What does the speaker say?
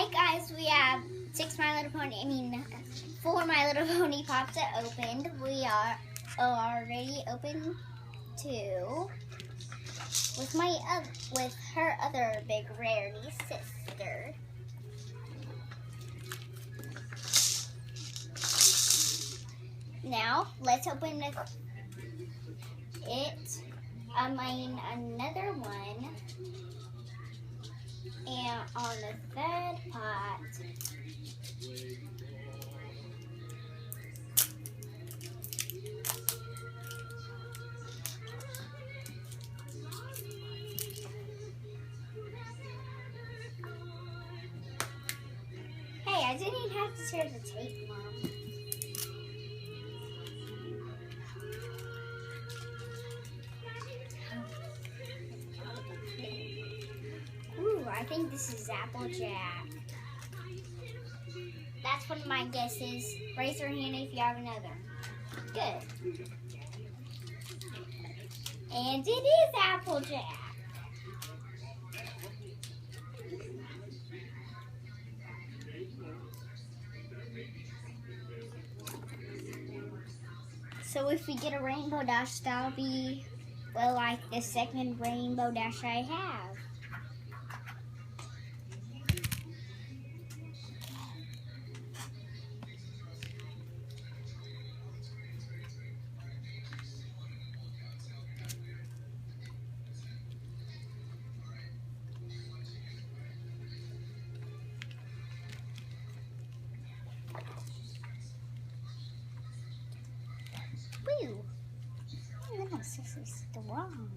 Alright guys, we have 4 My Little Pony Pops opened. We are already open 2 with her other big rarity sister. Now let's open another one. And on the third pot, hey, I didn't even have to tear the tape, Mom. Ooh, I think this is Applejack. That's one of my guesses. Raise your hand if you have another. Good. And it is Applejack. So if we get a rainbow dash, that'll be, well, like the second rainbow dash I have. Woo! Oh, this is strong.